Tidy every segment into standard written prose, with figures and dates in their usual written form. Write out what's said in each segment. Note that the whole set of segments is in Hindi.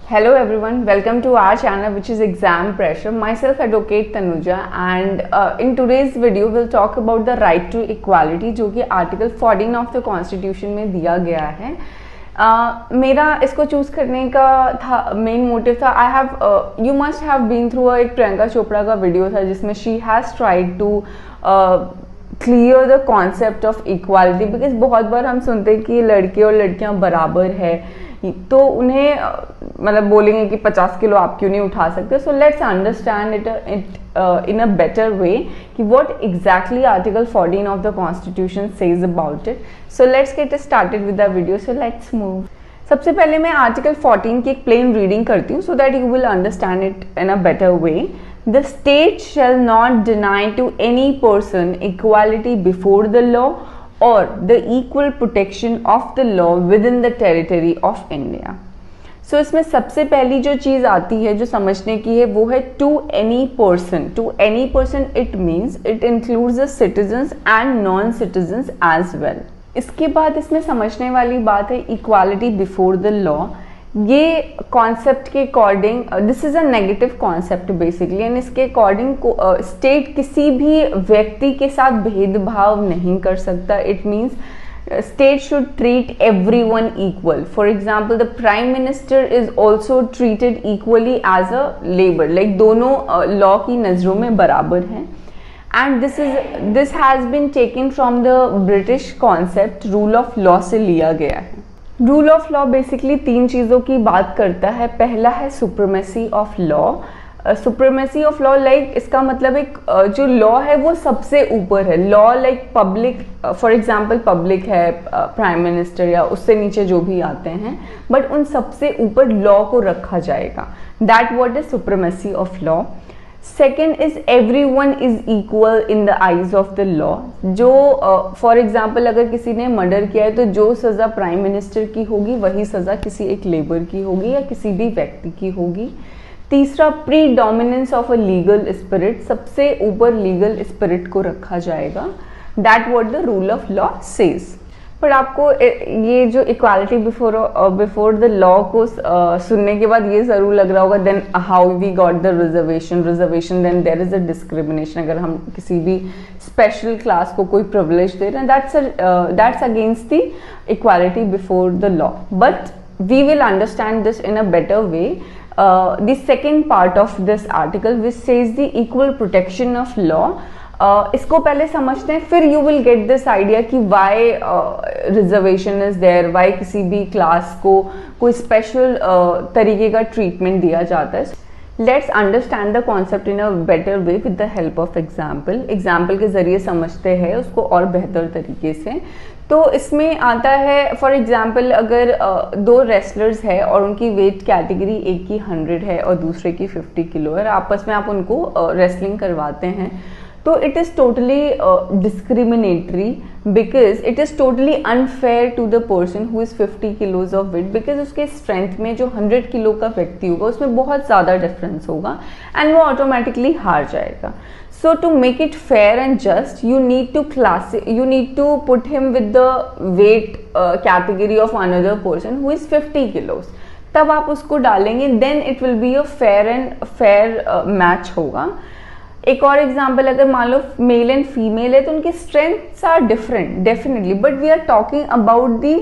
Hello everyone, welcome to our channel which is Exam Pressure. Myself Advocate Tanuja and in today's video we'll talk about the right to equality जो कि आर्टिकल 14 ऑफ द कॉन्स्टिट्यूशन में दिया गया है। मेरा इसको चूज़ करने का था मेन मोटिव था I have you must have been through एक प्रियंका चोपड़ा का वीडियो था जिसमें she has tried to clear the concept of equality because बहुत बार हम सुनते हैं कि लड़के और लड़कियां बराबर है तो उन्हें मतलब बोलेंगे कि 50 किलो आप क्यों नहीं उठा सकते। So let's understand it in a better way कि what exactly article 14 of the constitution says about it. So let's get started with the video. So let's move. सबसे पहले मैं आर्टिकल 14 की एक प्लेन रीडिंग करती हूँ so that you will understand it in a better way. The state shall not deny to any person equality before the law or the equal protection of the law within the territory of India. So इसमें सबसे पहली जो चीज़ आती है जो समझने की है वो है to any person. To any person it means it includes the citizens and non-citizens as well. इसके बाद इसमें समझने वाली बात है equality before the law. ये कॉन्सेप्ट के according this is a negative concept basically and इसके अकॉर्डिंग स्टेट किसी भी व्यक्ति के साथ भेदभाव नहीं कर सकता। It means state should treat everyone equal. For example the prime minister is also treated equally as a labour, like दोनों लॉ की नज़रों में बराबर हैं। And this has been taken from the British concept rule of law से लिया गया है। रूल ऑफ लॉ बेसिकली तीन चीज़ों की बात करता है। पहला है supremacy of law. Supremacy of law like इसका मतलब एक जो लॉ है वो सबसे ऊपर है। Law like public, for example public है, प्राइम मिनिस्टर या उससे नीचे जो भी आते हैं, बट उन सबसे ऊपर लॉ को रखा जाएगा। That what is supremacy of law. Second is everyone is equal in the eyes of the law. जो फॉर एग्जाम्पल अगर किसी ने मर्डर किया है तो जो सज़ा प्राइम मिनिस्टर की होगी वही सज़ा किसी एक लेबर की होगी या किसी भी व्यक्ति की होगी। तीसरा pre dominance of a legal spirit, सबसे ऊपर लीगल स्पिरिट को रखा जाएगा। That what the rule of law says. पर आपको ये जो इक्वालिटी बिफोर द लॉ को सुनने के बाद ये ज़रूर लग रहा होगा then how we got the reservation then there is a discrimination. अगर हम किसी भी स्पेशल क्लास को कोई प्रिविलेज दे रहे हैं that's against the equality before the law, but we will understand this in a better way. The second part of this article which says the equal protection of law. इसको पहले समझते हैं फिर you will get this idea कि why reservation is there, why किसी भी क्लास को कोई स्पेशल तरीके का ट्रीटमेंट दिया जाता है। Let's understand the concept in a better way with the help of example के जरिए समझते हैं उसको और बेहतर तरीके से। तो इसमें आता है फॉर एग्जाम्पल अगर दो रेसलर्स है और उनकी वेट कैटेगरी एक की 100 है और दूसरे की 50 किलो है, आपस में आप उनको रेसलिंग करवाते हैं तो it is totally discriminatory because it is totally unfair to the person who is 50 kilos of weight because उसके स्ट्रेंथ में जो 100 किलो का व्यक्ति होगा उसमें बहुत ज़्यादा डिफरेंस होगा एंड वो ऑटोमेटिकली हार जाएगा। So to make it fair and just, you need to put him with the weight category of another person who is 50 kilos. तब आप उसको डालेंगे then it will be a fair match होगा। एक और एग्जाम्पल अगर मान लो मेल एंड फीमेल है तो उनके strengths are different definitely, but we are talking about the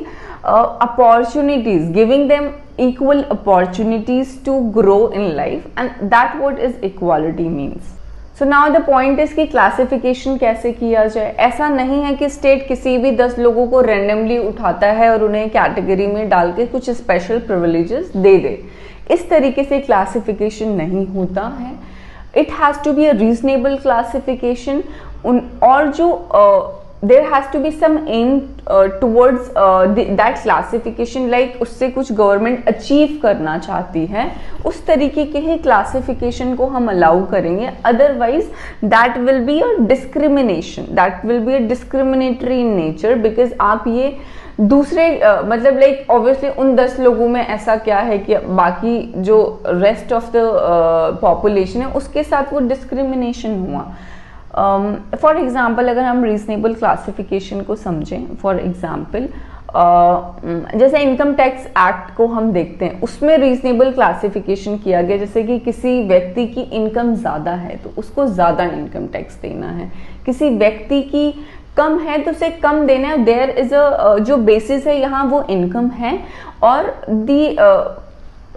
opportunities, giving them equal opportunities to grow in life and that what is equality means. So now the point is कि क्लासिफिकेशन कैसे किया जाए। ऐसा नहीं है कि स्टेट किसी भी 10 लोगों को रैंडमली उठाता है और उन्हें कैटेगरी में डाल के कुछ स्पेशल प्रिविलेजेस दे दे। इस तरीके से क्लासिफिकेशन नहीं होता है। It has to be a reasonable classification और जो there has to be some aim towards that classification, like उससे कुछ गवर्नमेंट अचीव करना चाहती है उस तरीके के ही क्लासिफिकेशन को हम अलाउ करेंगे। Otherwise that will be a discrimination, that will be a discriminatory in nature because आप ये दूसरे मतलब लाइक ऑब्वियसली उन 10 लोगों में ऐसा क्या है कि बाकी जो रेस्ट ऑफ द पॉपुलेशन है उसके साथ वो डिस्क्रिमिनेशन हुआ। फॉर एग्जाम्पल अगर हम रीजनेबल क्लासिफिकेशन को समझें, फॉर एग्जाम्पल जैसे इनकम टैक्स एक्ट को हम देखते हैं, उसमें रीजनेबल क्लासिफिकेशन किया गया, जैसे कि किसी व्यक्ति की इनकम ज़्यादा है तो उसको ज़्यादा इनकम टैक्स देना है, किसी व्यक्ति की कम है तो उसे कम देना है। देयर इज अ जो बेसिस है यहाँ वो इनकम है, और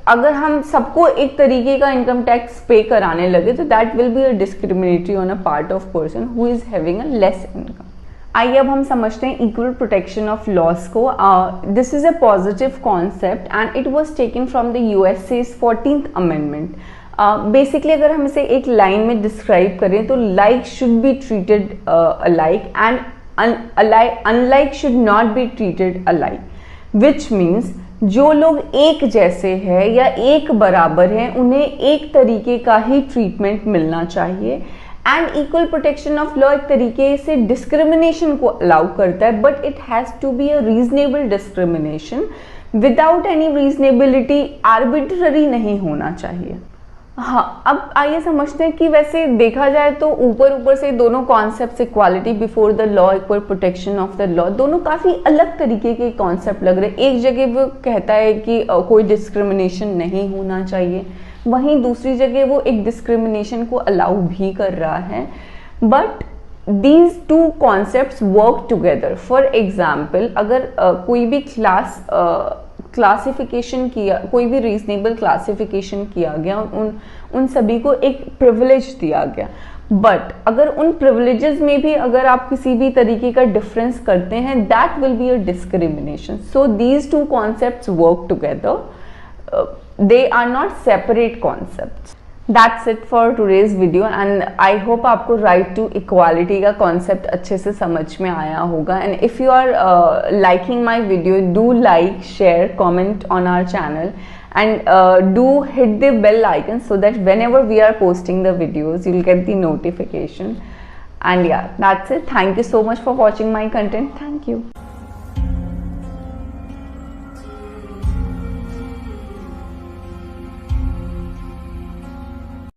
अगर हम सबको एक तरीके का इनकम टैक्स पे कराने लगे तो that will be a discriminatory on a part of person who is having a less income. आइए अब हम समझते हैं इक्वल प्रोटेक्शन ऑफ लॉस को। This is a positive concept and it was taken from the USA's 14th amendment. Basically अगर हम इसे एक लाइन में डिस्क्राइब करें तो like should be treated alike and unlike should not be treated alike, which means जो लोग एक जैसे हैं या एक बराबर हैं उन्हें एक तरीके का ही ट्रीटमेंट मिलना चाहिए। And equal protection of law एक तरीके से डिस्क्रिमिनेशन को अलाउ करता है, but it has to be a reasonable discrimination. Without any reasonability arbitrary नहीं होना चाहिए। हाँ, अब आइए समझते हैं कि वैसे देखा जाए तो ऊपर से दोनों concepts, equality before the law, equal protection of the law, दोनों काफ़ी अलग तरीके के कॉन्सेप्ट लग रहे हैं। एक जगह वो कहता है कि कोई डिस्क्रिमिनेशन नहीं होना चाहिए, वहीं दूसरी जगह वो एक डिस्क्रिमिनेशन को अलाउ भी कर रहा है। But these two concepts work together. For example, अगर कोई भी क्लासिफिकेशन किया, कोई भी रीजनेबल क्लासिफिकेशन किया गया, उन सभी को एक प्रिविलेज दिया गया, बट अगर उन प्रिविलेजेस में भी अगर आप किसी भी तरीके का डिफरेंस करते हैं, that will be a discrimination. So these two concepts work together, they are not separate concepts. That's it for today's video and I hope आपको right to equality का concept अच्छे से समझ में आया होगा। And if you are liking my video, do like, share, comment on our channel and do hit the bell icon so that whenever we are posting the videos, you'll get the notification. And yeah, that's it. Thank you so much for watching my content. Thank you.